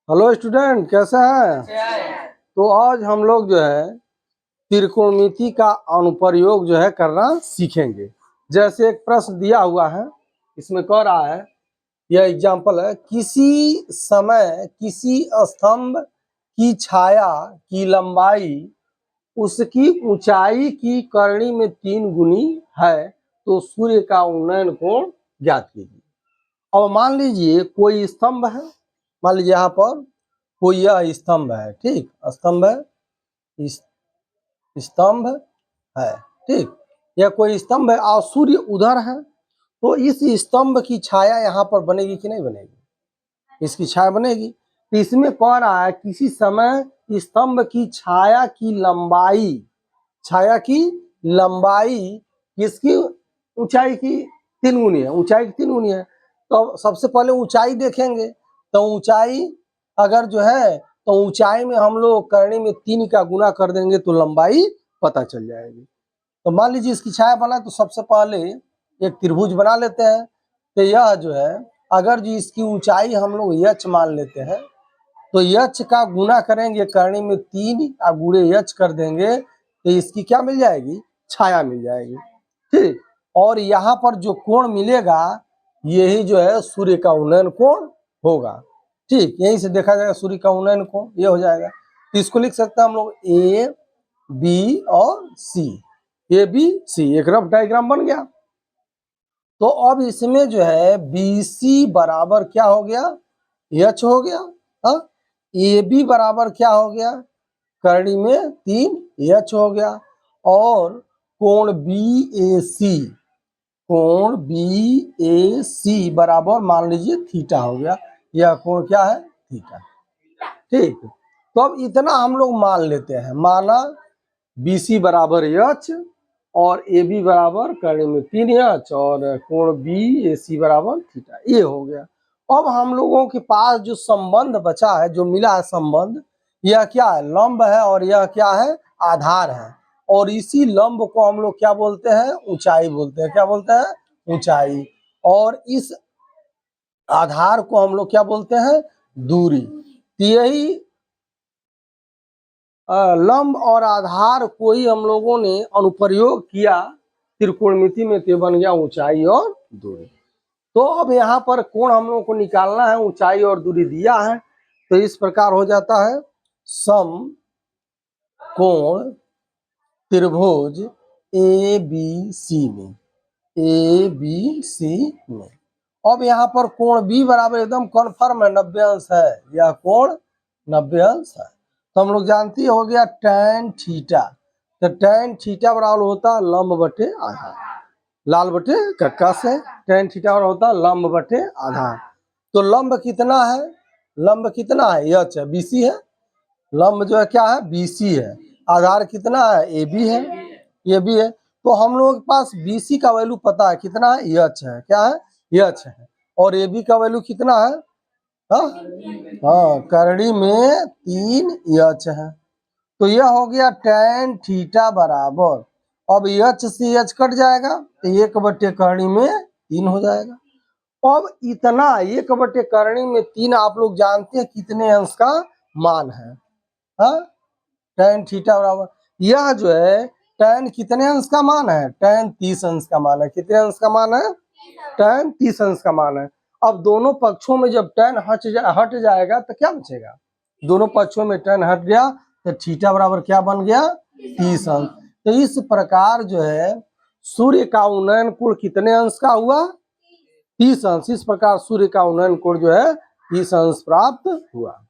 Hello student, कैसे हैं? तो आज हम लोग जो है त्रिकोणमिति का अनुप्रयोग जो है करना सीखेंगे। जैसे एक प्रश्न दिया हुआ है, इसमें कह रहा है, यह एग्जाम्पल है, किसी समय किसी स्तंभ की छाया की लंबाई उसकी ऊंचाई की करनी में 3 गुनी है, तो सूर्य का उन्नयन कोण ज्ञात कीजिए। अब मान लीजिए कोई स्तंभ है, मान लीजिए यहाँ पर कोई यह स्तंभ है, ठीक, स्तंभ है, स्तंभ है, ठीक, यह कोई स्तंभ है और सूर्य उधर है, तो इस स्तंभ की छाया यहाँ पर बनेगी कि नहीं बनेगी? इसकी छाया बनेगी। तो इसमें कह रहा है किसी समय स्तंभ की छाया की लंबाई, छाया की लंबाई किसकी ऊंचाई की 3 गुनी है, ऊंचाई की 3 गुनी है। तो सबसे पहले ऊंचाई देखेंगे, तो ऊंचाई अगर जो है तो ऊंचाई में हम लोग करनी में 3 का गुना कर देंगे तो लंबाई पता चल जाएगी। तो मान लीजिए इसकी छाया बना, तो सबसे पहले एक त्रिभुज बना लेते हैं। तो यह जो है, अगर जो इसकी ऊंचाई हम लोग यच मान लेते हैं, तो यच का गुना करेंगे करनी में 3 और गुणे यच कर देंगे, तो इसकी क्या मिल जाएगी? छाया मिल जाएगी, ठीक। और यहाँ पर जो कोण मिलेगा यही जो है सूर्य का उन्नयन कोण होगा, ठीक। यहीं से देखा जाएगा सूर्य का उन्नयन कोण ये हो जाएगा। तो इसको लिख सकते हैं हम लोग ए बी और सी, ए बी सी, एक रफ डायग्राम बन गया। तो अब इसमें जो है बी सी बराबर क्या हो गया? एच हो गया। हाँ, ए बी बराबर क्या हो गया? करनी में 3 एच हो गया। और कोण बी ए सी, कोण बी ए सी बराबर मान लीजिए थीटा हो गया। यह कोण क्या है? थीटा, ठीक। तो अब इतना हम लोग मान लेते हैं, माना बी सी बराबर एच और ए बी बराबर करने में 3 एच और कोण बी ए सी बराबर थीटा, ये हो गया। अब हम लोगों के पास जो संबंध बचा है, जो मिला है संबंध, यह क्या है? लंब है और यह क्या है? आधार है। और इसी लंब को हम लोग क्या बोलते हैं? ऊंचाई बोलते हैं। क्या बोलते हैं? ऊंचाई। और इस आधार को हम लोग क्या बोलते हैं? दूरी। तो यही लंब और आधार को ही हम लोगों ने अनुप्रयोग किया त्रिकोणमिति में, तो बन गया ऊंचाई और दूरी। तो अब यहाँ पर कोण हम लोगों को निकालना है, ऊंचाई और दूरी दिया है, तो इस प्रकार हो जाता है सम कोण त्रिभुज ए बी सी में, ए बी सी में। अब यहाँ पर कोण बी बराबर एकदम कन्फर्म है, 90 अंश है, यह कोण 90 अंश है। तो हम लोग जानते ही हो गया tan थीटा, तो tan थीटा बराबर होता है लंब बटे आधार, लाल बटे कक्का से tan थीटा बराबर होता है लंब बटे आधार। तो लंब कितना है? लंब कितना है? एच है, बीसी है। लंब जो है क्या है? बीसी है। आधार कितना है? ए बी है, ये भी है। तो हम लोगों के पास बीसी का वैल्यू पता है कितना है? एच है, क्या है? एच है। और ए बी का वैल्यू कितना है? हाँ हाँ, करनी में 3 एच है। तो यह हो गया tan थीटा बराबर, अब एच से एच कट जाएगा तो 1 करनी में 3 हो जाएगा। अब इतना 1 करनी में 3 आप लोग जानते हैं कितने अंश का मान है? हाँ, tan थीटा बराबर, यह जो है tan कितने अंश का मान है? tan 30 अंश का मान है। कितने अंश का मान है? tan 30 अंश का मान है। अब दोनों पक्षों में जब tan हट जाएगा तो क्या बचेगा? दोनों पक्षों में tan हट गया तो थीटा बराबर क्या बन गया? 30 अंश। तो इस प्रकार जो है सूर्य का उन्नयन कोण कितने अंश का हुआ? 30 अंश। इस प्रकार सूर्य का उन्नयन कोण जो है 30 अंश प्राप्त हुआ।